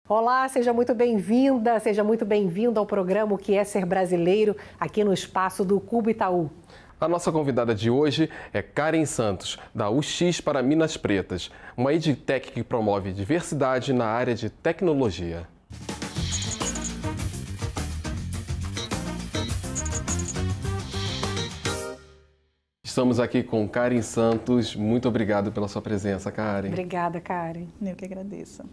Olá, seja muito bem-vinda, seja muito bem-vindo ao programa O que é Ser Brasileiro, aqui no espaço do Cubo Itaú. A nossa convidada de hoje é Karen Santos, da UX para Minas Pretas, uma edtech que promove diversidade na área de tecnologia. Estamos aqui com Karen Santos. Muito obrigado pela sua presença, Karen. Obrigada, Karen. Eu que agradeço.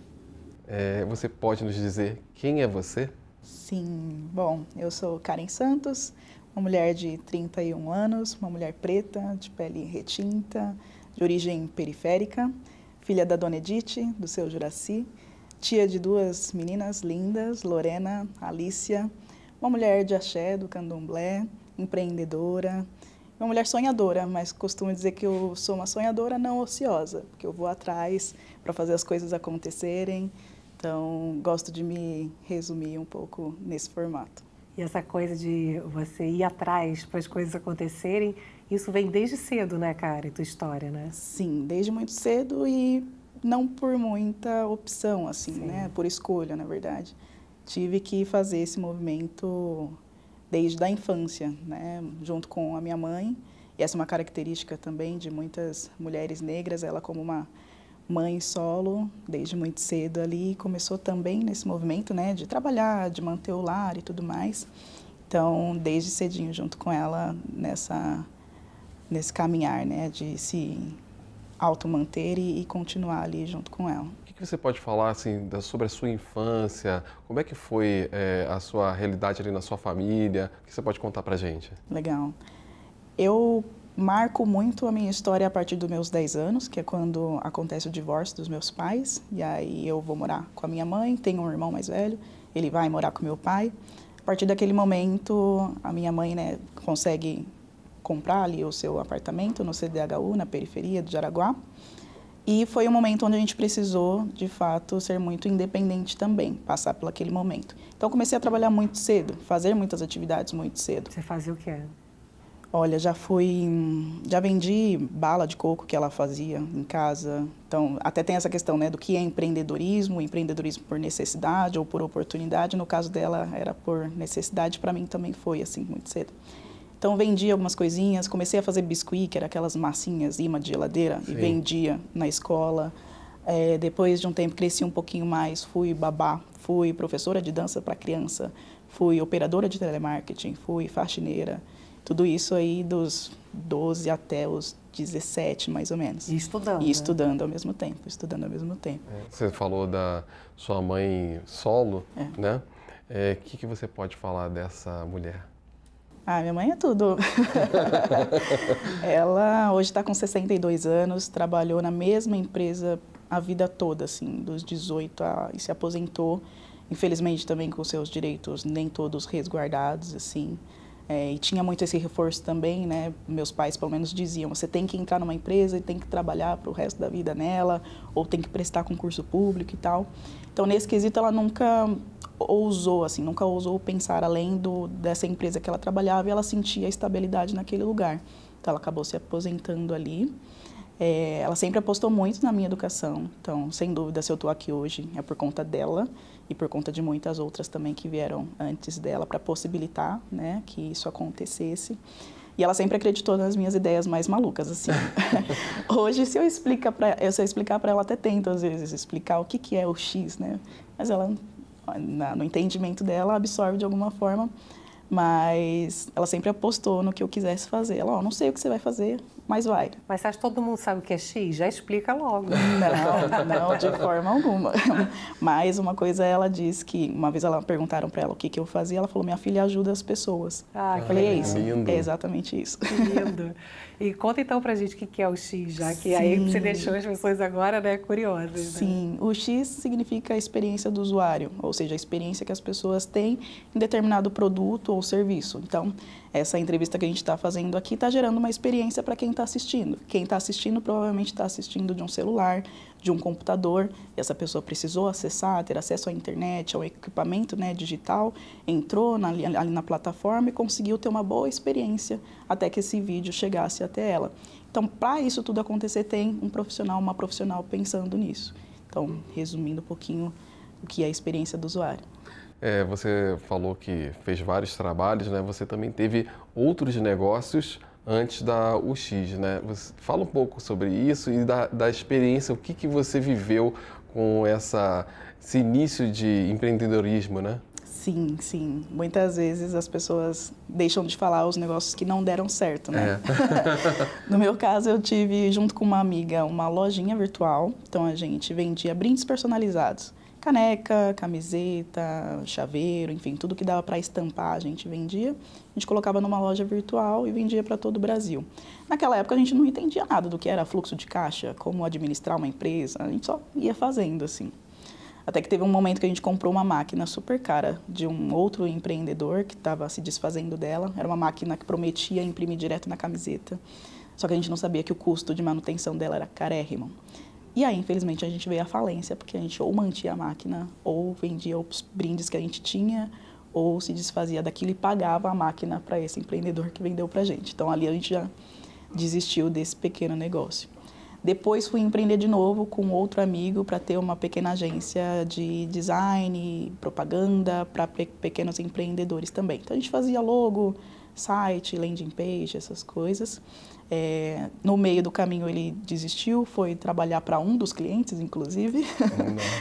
Você pode nos dizer quem é você? Sim, bom, eu sou Karen Santos, uma mulher de 31 anos, uma mulher preta, de pele retinta, de origem periférica, filha da Dona Edith, do seu Juraci, tia de duas meninas lindas, Lorena, Alicia, uma mulher de axé, do candomblé, empreendedora, uma mulher sonhadora, mas costumo dizer que eu sou uma sonhadora não ociosa, porque eu vou atrás para fazer as coisas acontecerem. Então, gosto de me resumir um pouco nesse formato. E essa coisa de você ir atrás para as coisas acontecerem, isso vem desde cedo, né, Karen, tua história, né? Sim, desde muito cedo e não por muita opção, assim, Sim. né? Por escolha, na verdade. Tive que fazer esse movimento desde a infância, né? Junto com a minha mãe. E essa é uma característica também de muitas mulheres negras, ela como uma mãe solo, desde muito cedo ali, começou também nesse movimento, né, de trabalhar, de manter o lar e tudo mais. Então, desde cedinho, junto com ela, nesse caminhar, né, de se auto-manter e continuar ali junto com ela. O que você pode falar assim, sobre a sua infância? Como é que foi a sua realidade ali na sua família? O que você pode contar pra gente? Legal. Eu marco muito a minha história a partir dos meus 10 anos, que é quando acontece o divórcio dos meus pais. E aí eu vou morar com a minha mãe, tenho um irmão mais velho, ele vai morar com meu pai. A partir daquele momento, a minha mãe, né, consegue comprar ali o seu apartamento no CDHU, na periferia de Jaraguá. E foi um momento onde a gente precisou, de fato, ser muito independente também, passar por aquele momento. Então, comecei a trabalhar muito cedo, fazer muitas atividades muito cedo. Você fazia o quê? Olha, já vendi bala de coco que ela fazia em casa. Então, até tem essa questão, né, do que é empreendedorismo por necessidade ou por oportunidade. No caso dela, era por necessidade, para mim também foi, assim, muito cedo. Então, vendi algumas coisinhas, comecei a fazer biscuit, que era aquelas massinhas, imã de geladeira, Sim. E vendia na escola. Depois de um tempo, cresci um pouquinho mais, fui babá, fui professora de dança para criança, fui operadora de telemarketing, fui faxineira. Tudo isso aí dos 12 até os 17, mais ou menos. E estudando. E estudando ao mesmo tempo, Você falou da sua mãe solo, É. né? O que você pode falar dessa mulher? Ah, minha mãe é tudo. Ela hoje está com 62 anos, trabalhou na mesma empresa a vida toda, assim, dos 18 e se aposentou. Infelizmente também com seus direitos nem todos resguardados, assim. E tinha muito esse reforço também, né? Meus pais, pelo menos, diziam, você tem que entrar numa empresa e tem que trabalhar para o resto da vida nela, ou tem que prestar concurso público e tal. Então, nesse quesito, ela nunca ousou pensar além dessa empresa que ela trabalhava e ela sentia a estabilidade naquele lugar. Então, ela acabou se aposentando ali. Ela sempre apostou muito na minha educação, então, sem dúvida, se eu estou aqui hoje é por conta dela e por conta de muitas outras também que vieram antes dela para possibilitar, né, que isso acontecesse. E ela sempre acreditou nas minhas ideias mais malucas, assim. Hoje, se eu explicar para ela, até tento, às vezes, explicar o que é o X, né, mas ela, no entendimento dela, absorve de alguma forma. Mas ela sempre apostou no que eu quisesse fazer. Ela, não sei o que você vai fazer, mas vai. Mas você acha que todo mundo sabe o que é X? Já explica logo. Não, de forma alguma. Mas uma coisa, ela disse que, uma vez perguntaram para ela o que eu fazia, ela falou, minha filha ajuda as pessoas. Eu falei, é isso, lindo. É exatamente isso. Que lindo. E conta então pra gente o que é o X, já que Sim. aí você deixou as pessoas agora, né, curiosas. Sim, né? o X significa a experiência do usuário, ou seja, a experiência que as pessoas têm em determinado produto ou serviço. Então, essa entrevista que a gente está fazendo aqui está gerando uma experiência para quem está assistindo. Quem está assistindo provavelmente está assistindo de um celular, de um computador, e essa pessoa precisou acessar, ter acesso à internet, ao equipamento, né, digital, entrou ali na plataforma e conseguiu ter uma boa experiência até que esse vídeo chegasse até ela. Então, para isso tudo acontecer, tem um profissional, uma profissional pensando nisso. Então, resumindo um pouquinho o que é a experiência do usuário. Você falou que fez vários trabalhos, né? Você também teve outros negócios antes da UX, né? Fala um pouco sobre isso e da experiência, o que você viveu com esse início de empreendedorismo, né? Sim, sim. Muitas vezes as pessoas deixam de falar os negócios que não deram certo, né? No meu caso, eu tive, junto com uma amiga, uma lojinha virtual. Então, a gente vendia brindes personalizados. Caneca, camiseta, chaveiro, enfim, tudo que dava para estampar a gente vendia. A gente colocava numa loja virtual e vendia para todo o Brasil. Naquela época, a gente não entendia nada do que era fluxo de caixa, como administrar uma empresa. A gente só ia fazendo, assim. Até que teve um momento que a gente comprou uma máquina super cara de um outro empreendedor que estava se desfazendo dela. Era uma máquina que prometia imprimir direto na camiseta. Só que a gente não sabia que o custo de manutenção dela era carérrimo. E aí, infelizmente, a gente veio à falência, porque a gente ou mantinha a máquina, ou vendia os brindes que a gente tinha, ou se desfazia daquilo e pagava a máquina para esse empreendedor que vendeu para a gente. Então, ali a gente já desistiu desse pequeno negócio. Depois fui empreender de novo com outro amigo para ter uma pequena agência de design, propaganda para pequenos empreendedores também. Então a gente fazia logo, site, landing page, essas coisas. No meio do caminho ele desistiu, foi trabalhar para um dos clientes, inclusive.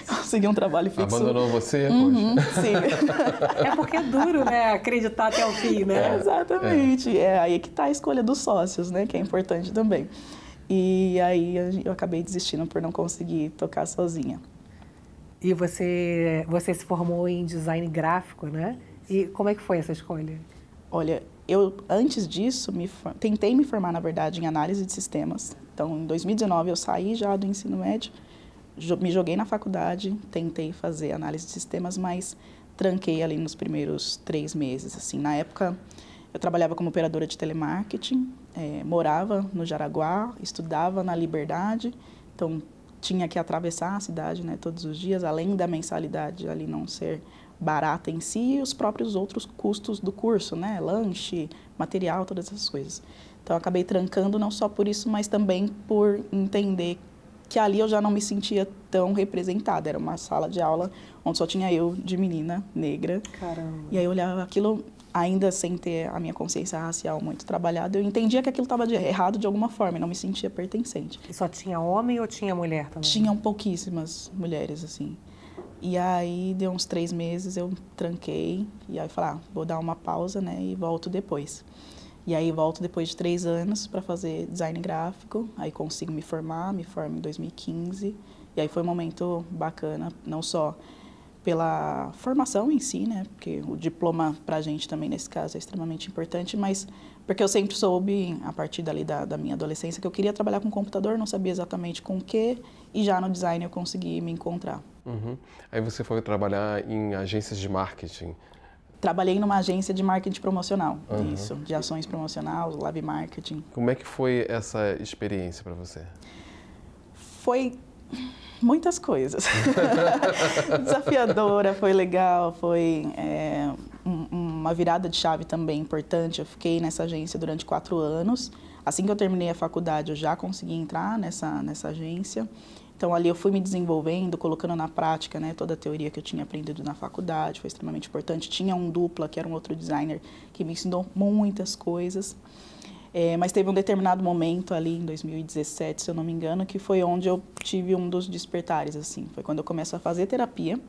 Conseguiu um trabalho fixo. Abandonou você? Poxa. Sim. É porque é duro, né? Acreditar até o fim, né? Exatamente. Aí que está a escolha dos sócios, né? Que é importante também. E aí eu acabei desistindo por não conseguir tocar sozinha. E você se formou em design gráfico, né? E como é que foi essa escolha? Olha, eu antes disso tentei me formar, na verdade, em análise de sistemas. Então, em 2019 eu saí já do ensino médio, me joguei na faculdade, tentei fazer análise de sistemas, mas tranquei ali nos primeiros 3 meses. Assim, na época eu trabalhava como operadora de telemarketing, morava no Jaraguá, estudava na Liberdade, então tinha que atravessar a cidade, né, todos os dias, além da mensalidade ali não ser barata em si, e os próprios outros custos do curso, né, lanche, material, todas essas coisas. Então, eu acabei trancando não só por isso, mas também por entender que ali eu já não me sentia tão representada. Era uma sala de aula onde só tinha eu de menina negra. Caramba. E aí eu olhava aquilo, ainda sem ter a minha consciência racial muito trabalhada, eu entendia que aquilo estava errado de alguma forma e não me sentia pertencente. E só tinha homem ou tinha mulher também? Tinham pouquíssimas mulheres, assim. E aí, deu uns 3 meses, eu tranquei. E aí, falei, vou dar uma pausa, né? E volto depois. E aí, volto depois de 3 anos para fazer design gráfico. Aí, consigo me formo em 2015. E aí, foi um momento bacana, não só pela formação em si, né? Porque o diploma pra gente também, nesse caso, é extremamente importante, mas porque eu sempre soube, a partir dali da minha adolescência, que eu queria trabalhar com computador, não sabia exatamente com o quê, e já no design eu consegui me encontrar. Uhum. Aí você foi trabalhar em agências de marketing? Trabalhei numa agência de marketing promocional, isso, de ações promocionais, live marketing. Como é que foi essa experiência para você? Foi muitas coisas. Desafiadora, foi legal, foi uma virada de chave também importante. Eu fiquei nessa agência durante 4 anos. Assim que eu terminei a faculdade, eu já consegui entrar nessa agência. Então, ali eu fui me desenvolvendo, colocando na prática, né, toda a teoria que eu tinha aprendido na faculdade, foi extremamente importante. Tinha um dupla, que era um outro designer, que me ensinou muitas coisas. Mas teve um determinado momento ali, em 2017, se eu não me engano, que foi onde eu tive um dos despertares, assim. Foi quando eu começo a fazer terapia.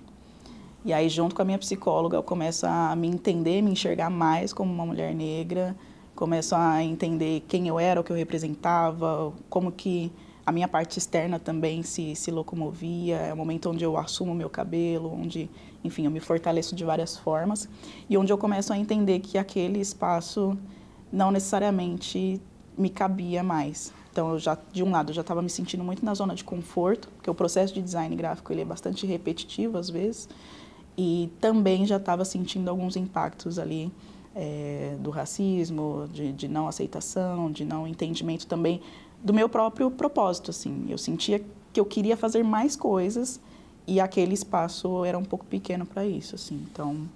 E aí, junto com a minha psicóloga, eu começo a me entender, me enxergar mais como uma mulher negra. Começo a entender quem eu era, o que eu representava, como que a minha parte externa também se locomovia. É o momento onde eu assumo o meu cabelo, onde, enfim, eu me fortaleço de várias formas. E onde eu começo a entender que aquele espaço não necessariamente me cabia mais. Então, eu já, de um lado, eu já estava me sentindo muito na zona de conforto, porque o processo de design gráfico ele é bastante repetitivo, às vezes, e também já estava sentindo alguns impactos ali do racismo, de não aceitação, de não entendimento também do meu próprio propósito, assim. Eu sentia que eu queria fazer mais coisas e aquele espaço era um pouco pequeno para isso, assim. Então,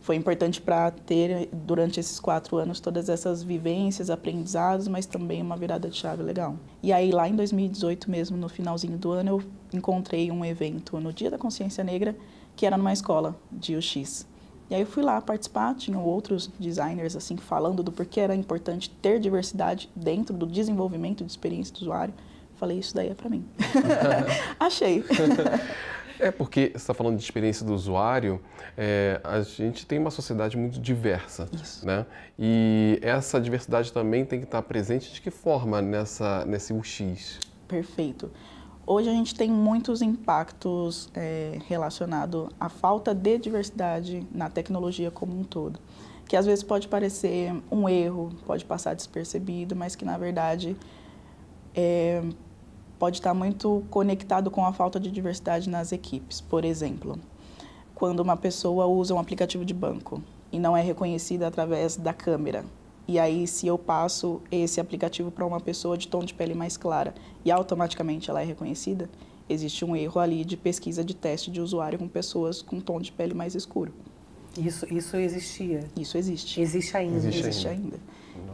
foi importante para ter, durante esses 4 anos, todas essas vivências, aprendizados, mas também uma virada de chave legal. E aí, lá em 2018 mesmo, no finalzinho do ano, eu encontrei um evento no Dia da Consciência Negra, que era numa escola de UX. E aí eu fui lá participar, tinham outros designers assim falando do porquê era importante ter diversidade dentro do desenvolvimento de experiência do usuário. Falei, isso daí é para mim. Achei. É porque você está falando de experiência do usuário, a gente tem uma sociedade muito diversa, né? E essa diversidade também tem que estar presente de que forma nesse UX? Perfeito. Hoje a gente tem muitos impactos relacionados à falta de diversidade na tecnologia como um todo, que às vezes pode parecer um erro, pode passar despercebido, mas que na verdade pode estar muito conectado com a falta de diversidade nas equipes. Por exemplo, quando uma pessoa usa um aplicativo de banco e não é reconhecida através da câmera, e aí, se eu passo esse aplicativo para uma pessoa de tom de pele mais clara e automaticamente ela é reconhecida, existe um erro ali de pesquisa de teste de usuário com pessoas com tom de pele mais escuro. Isso existia? Isso existe. Existe ainda? Existe ainda.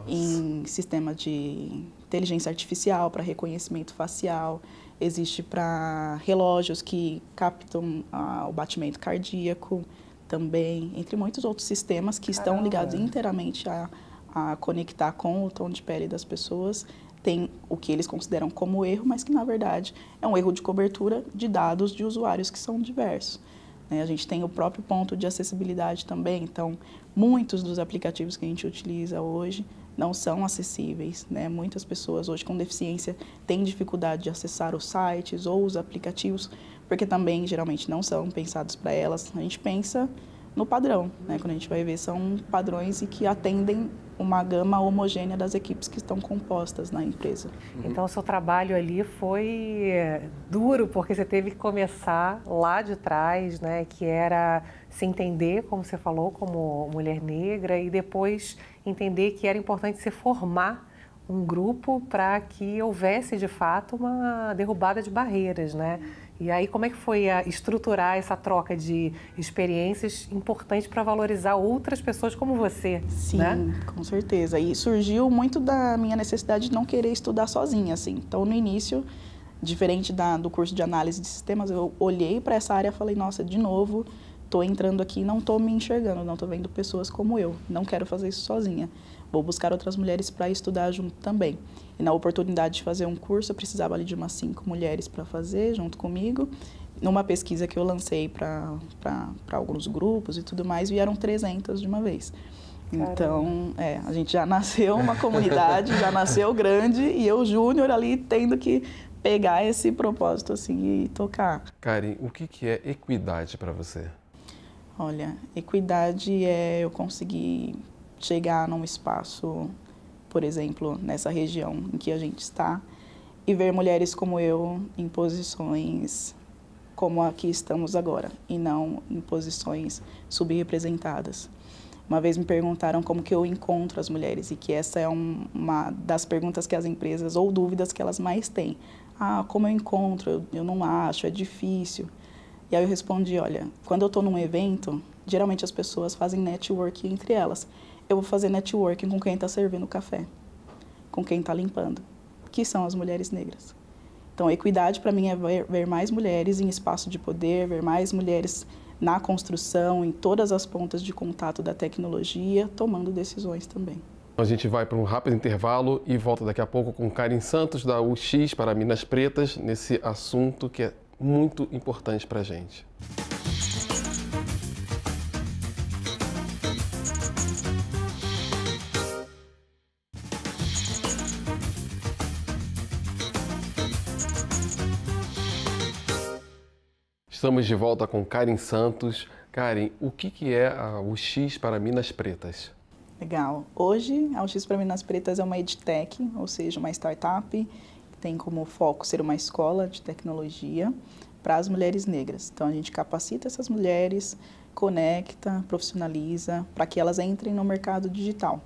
Em sistema de inteligência artificial para reconhecimento facial, existe para relógios que captam o batimento cardíaco também, entre muitos outros sistemas que estão ligados inteiramente a conectar com o tom de pele das pessoas. Tem o que eles consideram como erro, mas que na verdade é um erro de cobertura de dados de usuários que são diversos. A gente tem o próprio ponto de acessibilidade também, então muitos dos aplicativos que a gente utiliza hoje não são acessíveis, né? Muitas pessoas hoje com deficiência têm dificuldade de acessar os sites ou os aplicativos, porque também geralmente não são pensados para elas. A gente pensa no padrão, né? Quando a gente vai ver, são padrões e que atendem uma gama homogênea das equipes que estão compostas na empresa. Então, o seu trabalho ali foi duro, porque você teve que começar lá de trás, né? Que era se entender, como você falou, como mulher negra, e depois entender que era importante se formar um grupo para que houvesse, de fato, uma derrubada de barreiras, né? E aí, como é que foi estruturar essa troca de experiências importantes para valorizar outras pessoas como você? Sim, né? Com certeza. E surgiu muito da minha necessidade de não querer estudar sozinha, assim. Então, no início, diferente do curso de análise de sistemas, eu olhei para essa área e falei, nossa, de novo, estou entrando aqui e não estou me enxergando, não estou vendo pessoas como eu. Não quero fazer isso sozinha. Vou buscar outras mulheres para estudar junto também. E na oportunidade de fazer um curso, eu precisava ali de umas 5 mulheres para fazer junto comigo. Numa pesquisa que eu lancei para alguns grupos e tudo mais, vieram 300 de uma vez. Caramba. Então, a gente já nasceu uma comunidade, já nasceu grande, e eu, júnior, ali tendo que pegar esse propósito assim e tocar. Karen, o que é equidade para você? Olha, equidade é eu conseguir chegar num espaço, por exemplo, nessa região em que a gente está, e ver mulheres como eu em posições como a que estamos agora, e não em posições subrepresentadas. Uma vez me perguntaram como que eu encontro as mulheres, e que essa é uma das perguntas que as empresas, ou dúvidas que elas mais têm. Como eu encontro? Eu não acho, é difícil. E aí eu respondi, olha, quando eu estou num evento, geralmente as pessoas fazem networking entre elas. Eu vou fazer networking com quem está servindo o café, com quem está limpando, que são as mulheres negras. Então, a equidade para mim é ver mais mulheres em espaço de poder, ver mais mulheres na construção, em todas as pontas de contato da tecnologia, tomando decisões também. A gente vai para um rápido intervalo e volta daqui a pouco com Karen Santos, da UX para Minas Pretas, nesse assunto que é muito importante para a gente. Estamos de volta com Karen Santos. Karen, o que é a UX para Minas Pretas? Legal. Hoje, a UX para Minas Pretas é uma edtech, ou seja, uma startup que tem como foco ser uma escola de tecnologia para as mulheres negras. Então, a gente capacita essas mulheres, conecta, profissionaliza, para que elas entrem no mercado digital.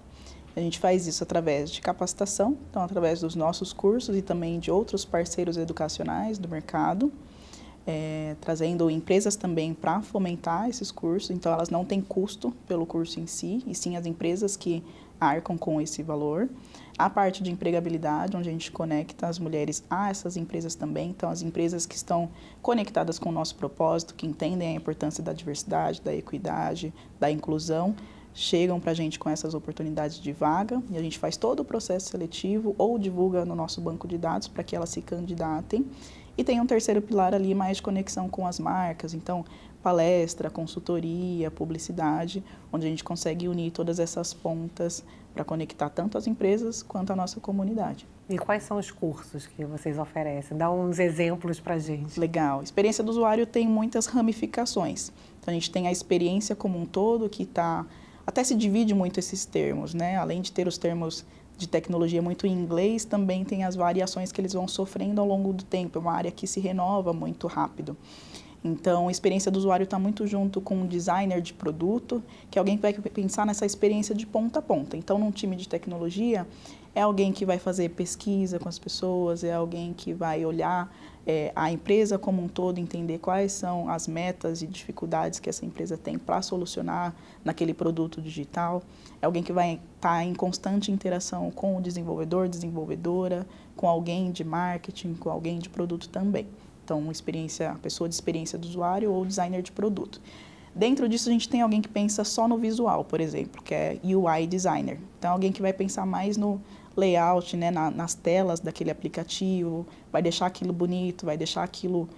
A gente faz isso através de capacitação, então através dos nossos cursos e também de outros parceiros educacionais do mercado, trazendo empresas também para fomentar esses cursos. Então, elas não têm custo pelo curso em si, e sim as empresas que arcam com esse valor. A parte de empregabilidade, onde a gente conecta as mulheres a essas empresas também. Então, as empresas que estão conectadas com o nosso propósito, que entendem a importância da diversidade, da equidade, da inclusão, chegam para a gente com essas oportunidades de vaga e a gente faz todo o processo seletivo ou divulga no nosso banco de dados para que elas se candidatem. E tem um terceiro pilar ali mais de conexão com as marcas, então palestra, consultoria, publicidade, onde a gente consegue unir todas essas pontas para conectar tanto as empresas quanto a nossa comunidade. E quais são os cursos que vocês oferecem? Dá uns exemplos para a gente. Legal. Experiência do usuário tem muitas ramificações. Então, a gente tem a experiência como um todo, que até se divide muito esses termos, né? Além de ter os termos de tecnologia muito em inglês, também tem as variações que eles vão sofrendo ao longo do tempo. É uma área que se renova muito rápido. Então, a experiência do usuário está muito junto com um designer de produto, que é alguém que vai pensar nessa experiência de ponta a ponta. Então, num time de tecnologia, é alguém que vai fazer pesquisa com as pessoas, é alguém que vai olhar a empresa como um todo, entender quais são as metas e dificuldades que essa empresa tem para solucionar naquele produto digital. É alguém que vai estar em constante interação com o desenvolvedor, desenvolvedora, com alguém de marketing, com alguém de produto também. Então, a pessoa de experiência do usuário ou designer de produto. Dentro disso, a gente tem alguém que pensa só no visual, por exemplo, que é UI designer. Então, alguém que vai pensar mais no layout, né, nas telas daquele aplicativo, vai deixar aquilo bonito, vai deixar aquilo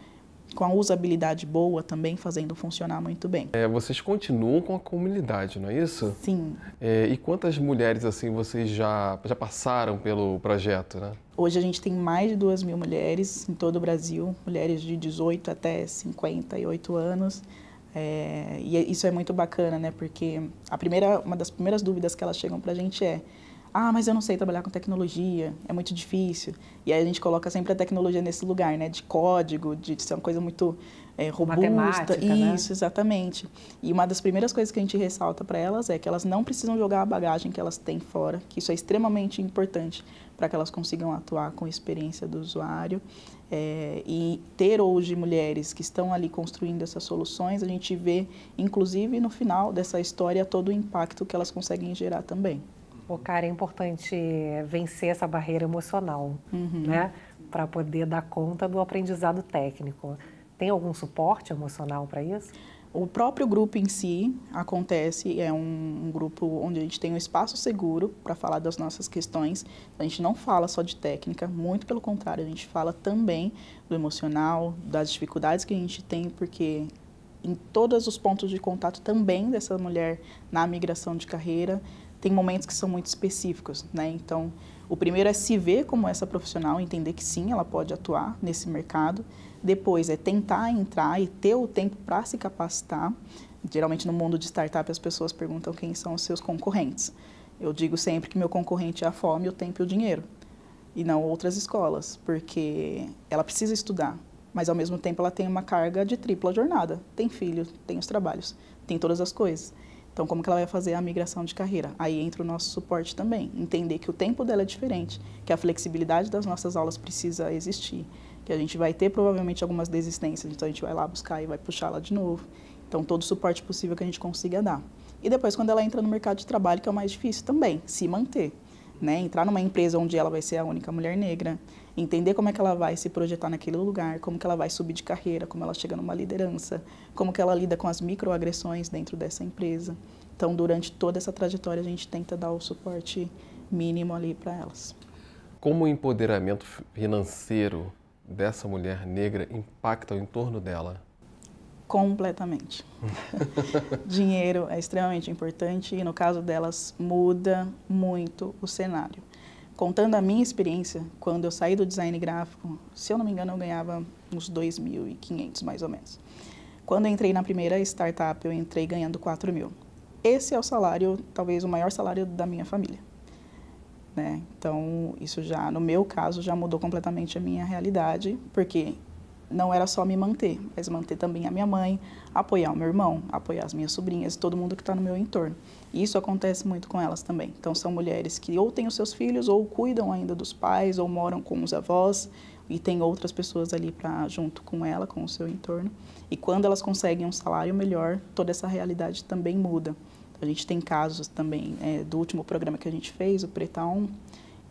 com a usabilidade boa também, fazendo funcionar muito bem. Vocês continuam com a comunidade, não é isso? Sim. E quantas mulheres assim vocês já passaram pelo projeto, né? Hoje a gente tem mais de 2.000 mulheres em todo o Brasil, mulheres de 18 até 58 anos. E isso é muito bacana, né? Porque uma das primeiras dúvidas que elas chegam pra gente é: mas eu não sei trabalhar com tecnologia, é muito difícil. E aí a gente coloca sempre a tecnologia nesse lugar, né? De código, de ser uma coisa muito robusta. Matemática, isso, né? Exatamente. E uma das primeiras coisas que a gente ressalta para elas é que elas não precisam jogar a bagagem que elas têm fora, que isso é extremamente importante para que elas consigam atuar com a experiência do usuário. E ter hoje mulheres que estão ali construindo essas soluções, a gente vê, inclusive, no final dessa história, todo o impacto que elas conseguem gerar também. Cara, é importante vencer essa barreira emocional, né? Para poder dar conta do aprendizado técnico. Tem algum suporte emocional para isso? O próprio grupo em si acontece, é um grupo onde a gente tem um espaço seguro para falar das nossas questões. A gente não fala só de técnica, muito pelo contrário, a gente fala também do emocional, das dificuldades que a gente tem, porque em todos os pontos de contato também dessa mulher na migração de carreira, tem momentos que são muito específicos, né? Então, o primeiro é se ver como essa profissional, entender que sim, ela pode atuar nesse mercado. Depois é tentar entrar e ter o tempo para se capacitar. Geralmente no mundo de startup as pessoas perguntam quem são os seus concorrentes. Eu digo sempre que meu concorrente é a fome, o tempo e o dinheiro. E não outras escolas, porque ela precisa estudar, mas ao mesmo tempo ela tem uma carga de tripla jornada. Tem filho, tem os trabalhos, tem todas as coisas. Então, como que ela vai fazer a migração de carreira? Aí entra o nosso suporte também. Entender que o tempo dela é diferente, que a flexibilidade das nossas aulas precisa existir, que a gente vai ter provavelmente algumas desistências, então a gente vai lá buscar e vai puxá-la de novo. Então, todo o suporte possível que a gente consiga dar. E depois, quando ela entra no mercado de trabalho, que é o mais difícil também, se manter. Né? Entrar numa empresa onde ela vai ser a única mulher negra, entender como é que ela vai se projetar naquele lugar, como que ela vai subir de carreira, como ela chega numa liderança, como que ela lida com as microagressões dentro dessa empresa. Então, durante toda essa trajetória, a gente tenta dar o suporte mínimo ali para elas. Como o empoderamento financeiro dessa mulher negra impacta o entorno dela? Completamente. Dinheiro é extremamente importante e, no caso delas, muda muito o cenário. Contando a minha experiência, quando eu saí do design gráfico, se eu não me engano, eu ganhava uns 2.500, mais ou menos. Quando eu entrei na primeira startup, eu entrei ganhando 4.000. Esse é o salário, talvez o maior salário da minha família. Né? Então, isso já, no meu caso, já mudou completamente a minha realidade, porque não era só me manter, mas manter também a minha mãe, apoiar o meu irmão, apoiar as minhas sobrinhas, todo mundo que está no meu entorno. E isso acontece muito com elas também. Então, são mulheres que ou têm os seus filhos, ou cuidam ainda dos pais, ou moram com os avós, e tem outras pessoas ali junto com ela, com o seu entorno. E quando elas conseguem um salário melhor, toda essa realidade também muda. A gente tem casos também do último programa que a gente fez, o Preta On,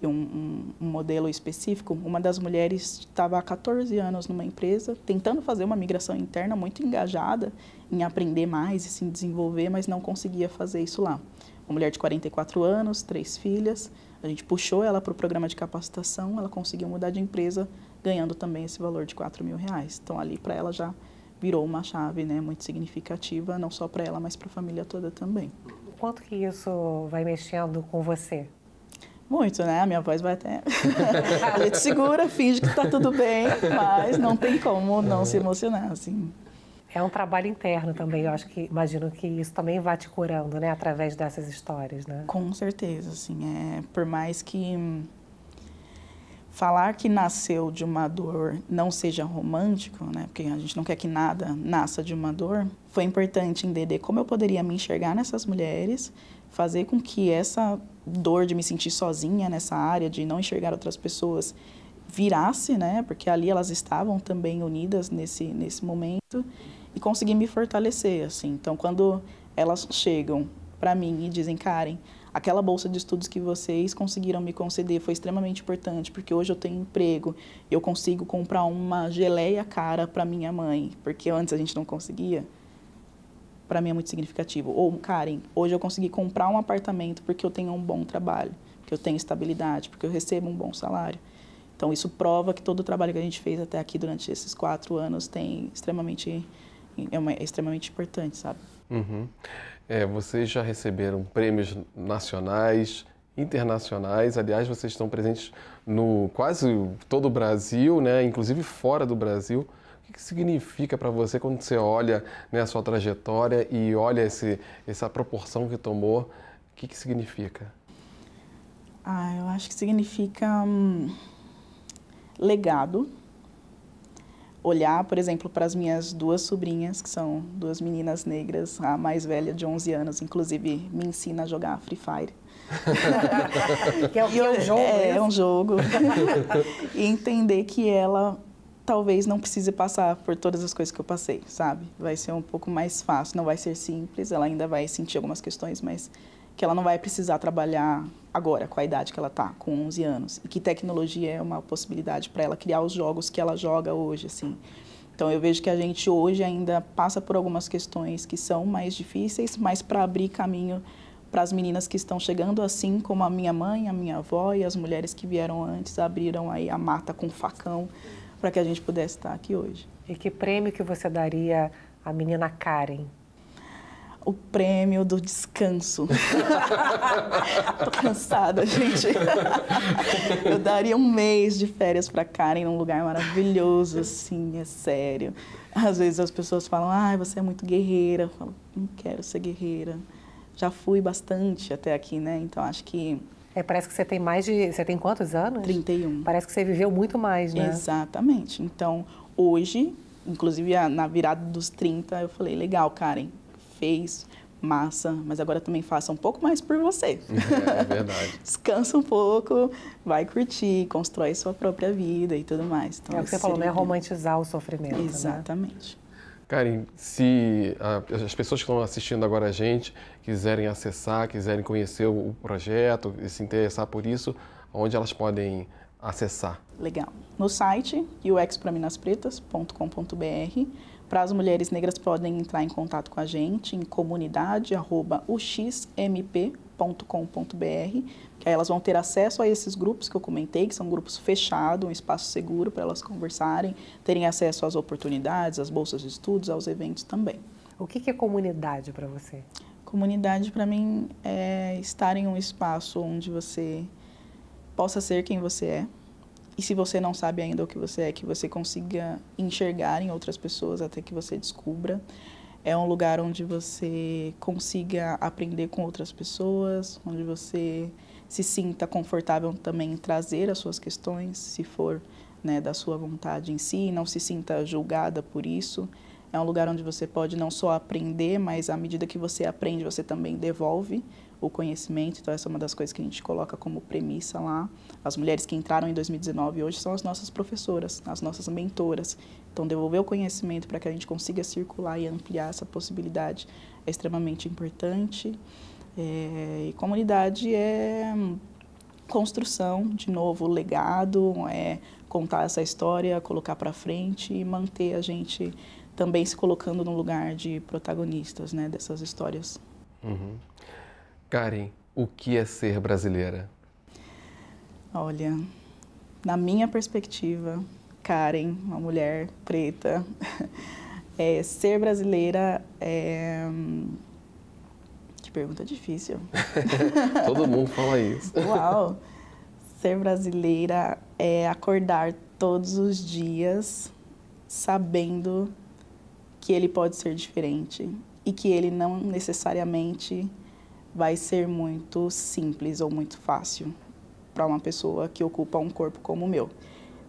um modelo específico. Uma das mulheres estava há 14 anos numa empresa, tentando fazer uma migração interna, muito engajada em aprender mais e se desenvolver, mas não conseguia fazer isso lá. Uma mulher de 44 anos, 3 filhas, a gente puxou ela para o programa de capacitação, ela conseguiu mudar de empresa, ganhando também esse valor de R$4.000. Então, ali para ela já virou uma chave, né, muito significativa, não só para ela, mas para a família toda também. Quanto que isso vai mexendo com você? Muito, né? A minha voz vai até... A gente segura, finge que está tudo bem, mas não tem como não se emocionar, assim. É um trabalho interno também, eu acho que, imagino que isso também vai te curando, né? Através dessas histórias, né? Com certeza, assim, por mais que falar que nasceu de uma dor não seja romântico, né? Porque a gente não quer que nada nasça de uma dor, foi importante entender como eu poderia me enxergar nessas mulheres, fazer com que essa dor de me sentir sozinha nessa área, de não enxergar outras pessoas, virasse, né? Porque ali elas estavam também unidas nesse momento, e conseguir me fortalecer, assim. Então, quando elas chegam para mim e dizem, Karen, aquela bolsa de estudos que vocês conseguiram me conceder foi extremamente importante, porque hoje eu tenho emprego, eu consigo comprar uma geleia cara para minha mãe, porque antes a gente não conseguia, para mim é muito significativo. Ou, Karen, hoje eu consegui comprar um apartamento porque eu tenho um bom trabalho, porque eu tenho estabilidade, porque eu recebo um bom salário. Então, isso prova que todo o trabalho que a gente fez até aqui durante esses 4 anos é extremamente importante, sabe? Uhum. Vocês já receberam prêmios nacionais, internacionais. Aliás, vocês estão presentes no quase todo o Brasil, né? Inclusive fora do Brasil. O que significa para você quando você olha, né, a sua trajetória e olha essa proporção que tomou? O que significa? Eu acho que significa legado. Olhar, por exemplo, para as minhas 2 sobrinhas, que são 2 meninas negras, a mais velha de 11 anos, inclusive me ensina a jogar Free Fire. Que é um jogo, é um jogo. E entender que ela talvez não precise passar por todas as coisas que eu passei, sabe? Vai ser um pouco mais fácil, não vai ser simples, ela ainda vai sentir algumas questões, mas que ela não vai precisar trabalhar agora, com a idade que ela está, com 11 anos. E que tecnologia é uma possibilidade para ela criar os jogos que ela joga hoje, assim. Então, eu vejo que a gente hoje ainda passa por algumas questões que são mais difíceis, mas para abrir caminho para as meninas que estão chegando, assim como a minha mãe, a minha avó e as mulheres que vieram antes, abriram aí a mata com facão para que a gente pudesse estar aqui hoje. E que prêmio que você daria à menina Karen? O prêmio do descanso. Tô cansada, gente. Eu daria 1 mês de férias para Karen num lugar maravilhoso, assim, é sério. Às vezes as pessoas falam, você é muito guerreira. Eu falo, não quero ser guerreira. Já fui bastante até aqui, né? Então acho que... parece que você tem Você tem quantos anos? 31. Parece que você viveu muito mais, né? Exatamente. Então, hoje, inclusive na virada dos 30, eu falei, legal, Karen, fez, massa, mas agora também faça um pouco mais por você. É verdade. Descansa um pouco, vai curtir, constrói sua própria vida e tudo mais. Então, é o que você falou, não é romantizar o sofrimento. Exatamente. Né? Karen, se as pessoas que estão assistindo agora a gente quiserem acessar, quiserem conhecer o projeto e se interessar por isso, onde elas podem acessar? Legal. No site uxpraminaspretas.com.br. Para as mulheres negras podem entrar em contato com a gente em comunidade@uxmp.com.br, que aí elas vão ter acesso a esses grupos que eu comentei, que são grupos fechados, um espaço seguro para elas conversarem, terem acesso às oportunidades, às bolsas de estudos, aos eventos também. O que é comunidade para você? Comunidade, para mim, é estar em um espaço onde você possa ser quem você é. E se você não sabe ainda o que você é, que você consiga enxergar em outras pessoas até que você descubra. É um lugar onde você consiga aprender com outras pessoas, onde você se sinta confortável também em trazer as suas questões, se for, né, da sua vontade em si, não se sinta julgada por isso. É um lugar onde você pode não só aprender, mas à medida que você aprende, você também devolve o conhecimento. Então, essa é uma das coisas que a gente coloca como premissa lá. As mulheres que entraram em 2019 hoje são as nossas professoras, as nossas mentoras. Então, devolver o conhecimento para que a gente consiga circular e ampliar essa possibilidade é extremamente importante. E comunidade é construção, de novo, legado, é contar essa história, colocar para frente e manter a gente também se colocando no lugar de protagonistas, né, dessas histórias. Uhum. Karen, o que é ser brasileira? Olha, na minha perspectiva, Karen, uma mulher preta, ser brasileira é... Que pergunta difícil. Todo mundo fala isso. Uau! Ser brasileira é acordar todos os dias sabendo que ele pode ser diferente e que ele não necessariamente vai ser muito simples ou muito fácil para uma pessoa que ocupa um corpo como o meu.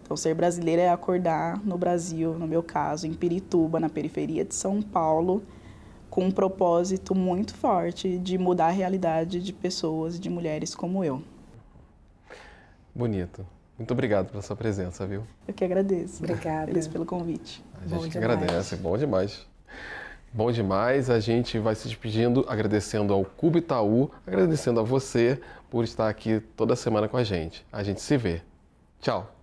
Então, ser brasileira é acordar no Brasil, no meu caso, em Pirituba, na periferia de São Paulo, com um propósito muito forte de mudar a realidade de pessoas e de mulheres como eu. Bonito. Muito obrigado pela sua presença, viu? Eu que agradeço. Obrigada. Feliz pelo convite. A gente que agradece. Bom demais. Bom demais. A gente vai se despedindo, agradecendo ao Cubo Itaú, agradecendo a você por estar aqui toda semana com a gente. A gente se vê. Tchau.